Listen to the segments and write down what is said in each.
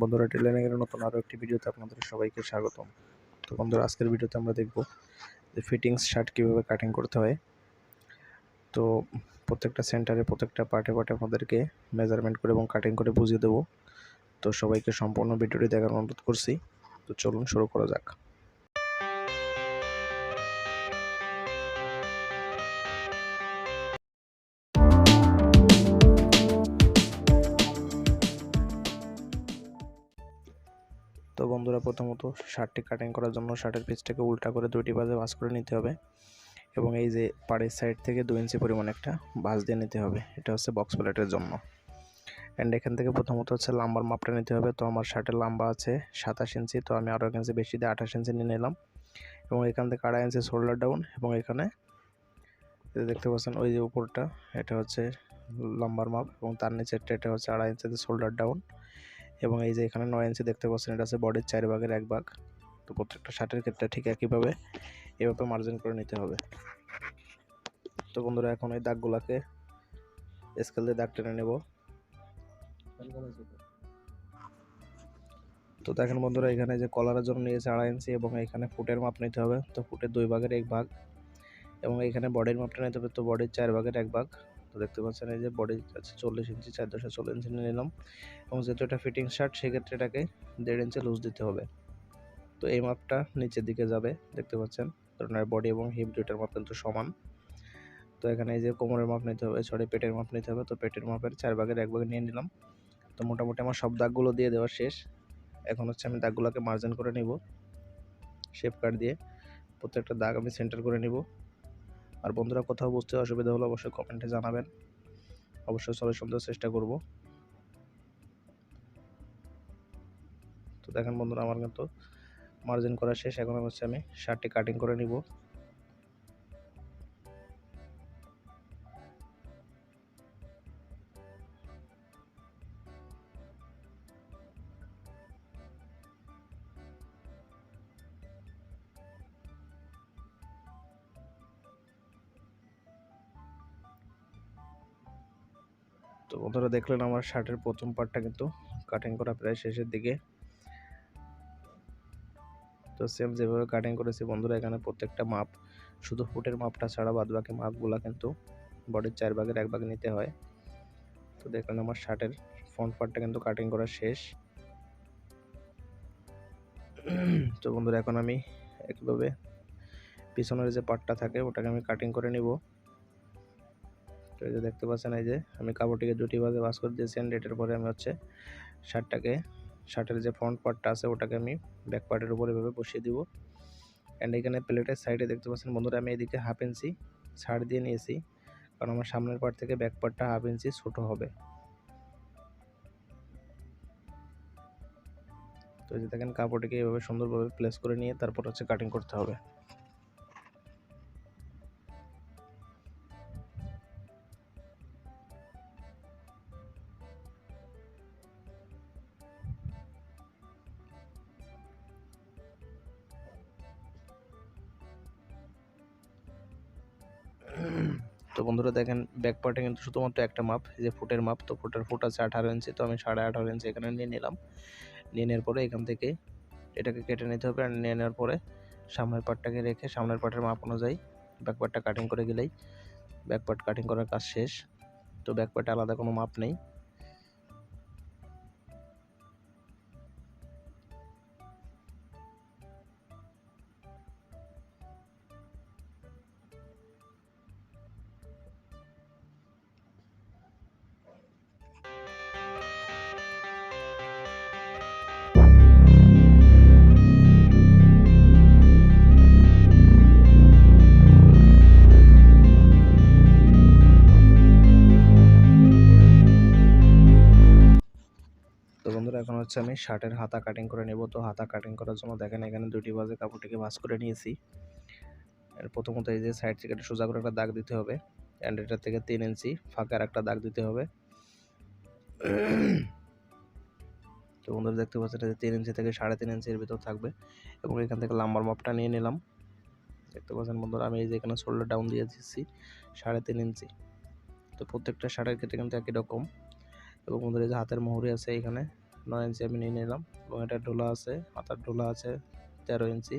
বন্ধুরা, টেলারিং এর নতুন আরো একটি ভিডিওতে আপনাদের সবাইকে স্বাগতম। তো বন্ধুরা, আজকের ভিডিওতে আমরা দেখব যে ফিটিংস শার্ট কিভাবে কাটিং করতে হয়। তো প্রত্যেকটা সেন্টারে প্রত্যেকটা পার্টে আপনাদেরকে মেজারমেন্ট করে এবং কাটিং করে বুঝিয়ে দেব। তো সবাইকে সম্পূর্ণ ভিডিওটি দেখার অনুরোধ করছি। তো চলুন শুরু করা যাক। তো বন্ধুরা, প্রথমত শার্টটি কাটিং করার জন্য শার্টের পিচটাকে উল্টা করে দুইটি ভাঁজে ভাঁজ করে নিতে হবে এবং এই যে পাড়ের সাইড থেকে 2 ইঞ্চি পরিমাণ একটা ভাঁজ দিয়ে নিতে হবে। এটা হচ্ছে বক্স প্লেটের জন্য। অ্যান্ড এখান থেকে প্রথমত হচ্ছে লাম্বার মাপটা নিতে হবে। তো আমার শার্টের লম্বা আছে 27 ইঞ্চি, তো আমি আরও 1 ইঞ্চি বেশি দিয়ে 28 ইঞ্চি নিয়ে নিলাম এবং এখান থেকে 2.5 ইঞ্চি শোল্ডার ডাউন এবং এখানে দেখতে পাচ্ছেন ওই যে উপরটা, এটা হচ্ছে লম্বার মাপ এবং তার নিচেরটা এটা হচ্ছে 2.5 ইঞ্চিতে শোল্ডার ডাউন এবং এই যে এখানে 9 ইঞ্চি দেখতে পাচ্ছেন, এটা হচ্ছে বডির 4 ভাগের 1 ভাগ। তো প্রত্যেকটা শার্টের ক্ষেত্রে ঠিক একইভাবে এভাবে মার্জিন করে নিতে হবে। তো বন্ধুরা, এখন এই দাগগুলোকে স্কেল দিয়ে দাগ টেনে নেব। তো দেখেন বন্ধুরা, এখানে যে কলারের জন্য নিয়েছে 2.5 ইঞ্চি এবং এখানে ফুটের মাপ নিতে হবে। তো ফুটের 2 ভাগের 1 ভাগ এবং এখানে বডির মাপটা নিতে হবে। তো বডির 4 ভাগের 1 ভাগ। তো দেখতে পাচ্ছেন এই যে বডি আছে 40 ইঞ্চি, 4/40 ইঞ্চি নিয়ে নিলাম এবং যেহেতু এটা ফিটিং শার্ট সেক্ষেত্রে এটাকে 1.5 ইঞ্চি লুজ দিতে হবে। তো এই মাপটা নিচের দিকে যাবে, দেখতে পাচ্ছেন, কারণ বডি এবং হিপ দুইটার মাপ কিন্তু সমান। তো এখানে এই যে কোমরের মাপ নিতে হবে, পেটের মাপ নিতে হবে। তো পেটের মাপের 4 ভাগের 1 ভাগ নিয়ে নিলাম। তো মোটামুটি আমার সব দাগগুলো দিয়ে দেওয়া শেষ। এখন হচ্ছে আমি দাগগুলোকে মার্জিন করে নিব শেপ কাট দিয়ে। প্রত্যেকটা দাগ আমি সেন্টার করে নিব। আর বন্ধুরা, কোথাও বুঝতে অসুবিধা হলে অবশ্যই কমেন্টে জানাবেন, অবশ্যই সলিউশন দেওয়ার চেষ্টা করব। তো দেখেন বন্ধুরা, আমার কিন্তু মার্জিন করা শেষ। এখন হচ্ছে আমি শার্টটি কাটিং করে নিব। তো বন্ধুরা, দেখলেন আমার শার্টের প্রথম পার্টটা কিন্তু কাটিং করা প্রায় শেষের দিকে। তো সেম যেভাবে কাটিং করেছি বন্ধুরা, এখানে প্রত্যেকটা মাপ, শুধু ফুটের মাপটা ছাড়া বাদ বাকি মাপগুলো কিন্তু বডির 4 ভাগের 1 ভাগ নিতে হয়। তো দেখলেন আমার শার্টের ফ্রন্ট পার্টটা কিন্তু কাটিং করা শেষ। তো বন্ধুরা, এখন আমি একইভাবে পিছনের যে পার্টটা থাকে ওটাকে আমি কাটিং করে নিব। তো এই যে দেখতে পাচ্ছেন, এই যে আমি কাপড়টিকে দুটি ভাগে ভাঁজ করে দিয়েছি। এটার পরে আমি হচ্ছে শার্টের যে ফ্রন্ট পার্টটা আছে ওটাকে আমি ব্যাক পার্টের উপরে এভাবে বসিয়ে দিব। অ্যান্ড এখানে প্লেটের সাইডে দেখতে পাচ্ছেন বন্ধুরা, আমি এদিকে 1/2 ইঞ্চি ছাড় দিয়ে নিয়েছি, কারণ আমার সামনের পার্ট থেকে ব্যাক পার্টটা 1/2 ইঞ্চি ছোট হবে। তো এই যে দেখেন, কাপড়টিকে এভাবে সুন্দরভাবে প্লেস করে নিয়ে তারপর হচ্ছে কাটিং করতে হবে। তো বন্ধুরা দেখেন, ব্যাক পার্টে কিন্তু শুধুমাত্র একটা মাপ, এই যে ফুটের মাপ। তো ফুট আছে 18 ইঞ্চি, তো আমি 18.5 ইঞ্চি এখানে নিয়ে নিলাম। নিয়ে নেওয়ার পরে এখান থেকে এটাকে কেটে নিতে হবে। আর নিয়ে নেওয়ার পরে সামনের পার্টটাকে রেখে সামনের পার্টের মাপ অনুযায়ী ব্যাক পার্টটা কাটিং করে গেলেই ব্যাক পার্ট কাটিং করার কাজ শেষ। তো ব্যাক পার্টে আলাদা কোনো মাপ নেই। তো বন্ধুরা, এখন হচ্ছে আমি শার্টের হাতা কাটিং করে নেব। তো হাতা কাটিং করার জন্য দেখেন, এখানে দুটি ভাঁজে কাপড়টিকে ভাঁজ করে নিয়েছি। এর প্রথমত এই যে সাইড থেকে সোজা করে একটা দাগ দিতে হবে, অ্যান্ড এটা থেকে 3 ইঞ্চি ফাঁকার একটা দাগ দিতে হবে। তো বন্ধুরা দেখতে পাচ্ছেন, এটা 3 ইঞ্চি থেকে 3.5 ইঞ্চির ভিতর থাকবে এবং এখান থেকে লাম্বার মাপটা নিয়ে নিলাম। দেখতে পাচ্ছেন বন্ধুরা, আমি এই যে এখানে শোল্ডার ডাউন দিয়ে দিচ্ছি 3.5 ইঞ্চি। তো প্রত্যেকটা শার্টের ক্ষেত্রে কিন্তু একই রকম। এবং বন্ধুরা, এই যে হাতের মুহুরি আছে এখানে 9 ইঞ্চি আমি নিয়ে নিলাম এবং এটা ঢোলা আছে, হাতার ঢোলা আছে 13 ইঞ্চি।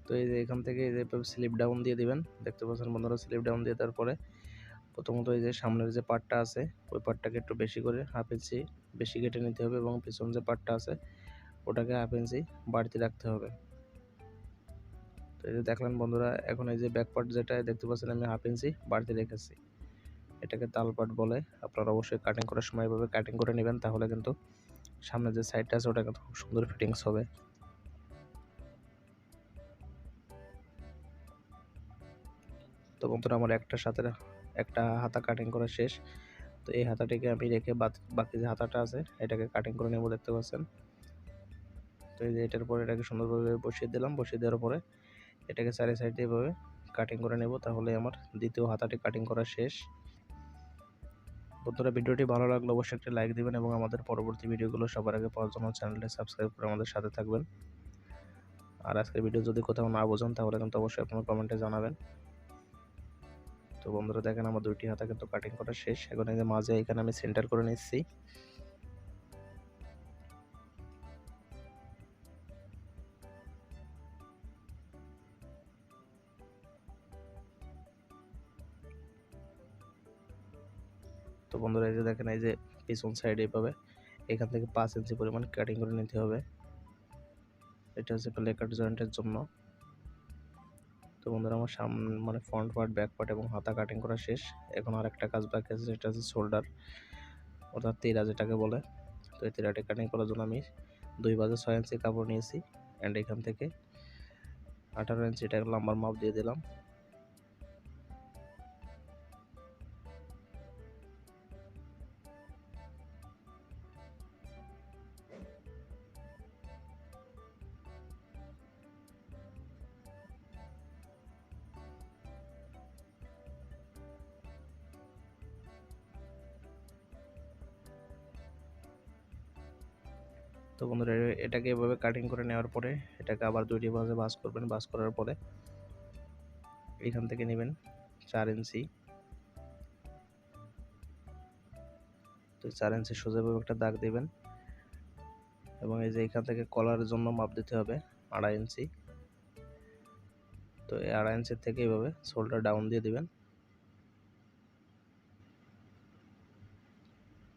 তো এই যে এখান থেকে এই যে স্লিপ ডাউন দিয়ে দিবেন, দেখতে পাচ্ছেন বন্ধুরা। স্লিপ ডাউন দিয়ে তারপরে প্রথমত এই যে সামনের যে পার্টটা আছে ওই পার্টটাকে একটু বেশি করে 1/2 ইঞ্চি বেশি কেটে নিতে হবে এবং পিছন যে পার্টটা আছে ওটাকে 1/2 ইঞ্চি বাড়তি রাখতে হবে। তো এই যে দেখলেন বন্ধুরা, এখন এই যে ব্যাক পার্ট যেটা দেখতে পাচ্ছেন আমি 1/2 ইঞ্চি বাড়তি রেখেছি, এটাকে তাল পার্ট বলে। আপনারা অবশ্যই কাটিং করার সময় এভাবে কাটিং করে নেবেন, তাহলে কিন্তু সামনের যে সাইডটা আছে ওটা কিন্তু খুব সুন্দর ফিটিংস হবে। তো বন্ধুরা আমার একটা হাতা কাটিং করা শেষ। তো এই হাতাটিকে আমি রেখে বাকি যে হাতাটা আছে এটাকে কাটিং করে নেব, দেখতে পাচ্ছেন। তো এই যে এটার পরে এটাকে সুন্দরভাবে বসিয়ে দিলাম, বসিয়ে দেওয়ার পরে এটাকে চারি সাইড দিয়ে এভাবে কাটিং করে নেব, তাহলে আমার দ্বিতীয় হাতাটি কাটিং করা শেষ। বন্ধুরা ভিডিওটি ভালো লাগলে অবশ্যই একটা লাইক দিবেন এবং আমাদের পরবর্তী ভিডিওগুলো সবার আগে পাওয়ার জন্য চ্যানেলটি সাবস্ক্রাইব করে আমাদের সাথে থাকবেন। আর আজকের ভিডিও যদি কোথাও না বোঝেন তাহলে কিন্তু অবশ্যই আপনারা কমেন্টে জানাবেন। তো বন্ধুরা দেখেন আমার দুইটি হাতা কিন্তু কাটিং করা শেষ। এখন এই যে মাঝে এখানে আমি সেন্টার করে নিচ্ছি। তো বন্ধুরা এই যে দেখেন এই যে পিছন সাইডে এইভাবে এখান থেকে 5 ইঞ্চি পরিমাণ কাটিং করে নিতে হবে, এটা হচ্ছে লেকার জয়েন্টের জন্য। তো বন্ধুরা আমার মানে ফ্রন্ট পার্ট, ব্যাক পার্ট এবং হাতা কাটিং করা শেষ। এখন আর একটা কাজ বাকি আছে, সেটা হচ্ছে শোল্ডার অর্থাৎ তিরা যেটাকে বলে। তো এই তিরাটি কাটিং করার জন্য আমি 2 বাজে 6 ইঞ্চি কাপড় নিয়েছি অ্যান্ড এখান থেকে 18 ইঞ্চি এটা লম্বার মাপ দিয়ে দিলাম। তো বন্ধুরা এটাকে এভাবে কাটিং করে নেওয়ার পরে এটাকে আবার 2টি ভাঁজে ভাঁজ করবেন। ভাঁজ করার পরে এখান থেকে নেবেন 4 ইঞ্চি। তো 4 ইঞ্চি সোজাভাবে একটা দাগ দিবেন এবং এই যে এখান থেকে কলারের জন্য মাপ দিতে হবে 2.5 ইঞ্চি। তো এই 2.5 ইঞ্চির থেকে এইভাবে শোল্ডার ডাউন দিয়ে দিবেন।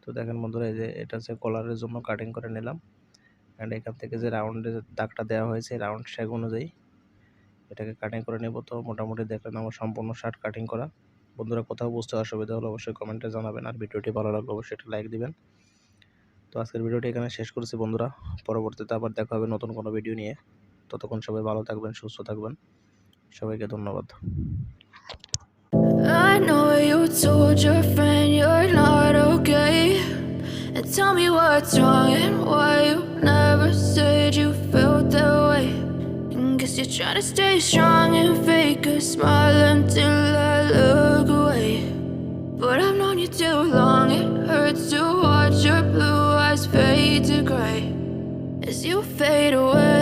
তো দেখেন বন্ধুরা এই যে এটা হচ্ছে কলারের জন্য কাটিং করে নিলাম অ্যান্ড এখান থেকে যে রাউন্ডের দাগটা দেওয়া হয়েছে রাউন্ড শেপ অনুযায়ী এটাকে কাটিং করে নেব। তো মোটামুটি দেখলেন আমার সম্পূর্ণ শার্ট কাটিং করা। বন্ধুরা কোথাও বুঝতে অসুবিধা হলে অবশ্যই কমেন্টে জানাবেন, আর ভিডিওটি ভালো লাগলে অবশ্যই একটা লাইক দিবেন। তো আজকের ভিডিওটি এখানে শেষ করছি বন্ধুরা, পরবর্তীতে আবার দেখা হবে নতুন কোনো ভিডিও নিয়ে। ততক্ষণ সবাই ভালো থাকবেন, সুস্থ থাকবেন, সবাইকে ধন্যবাদ। I know you told your friend you're not okay, and tell me what's wrong and why you never said you felt that way. And guess you're trying to stay strong and fake a smile until I look away. But I've known you too long, it hurts to watch your blue eyes fade to gray as you fade away.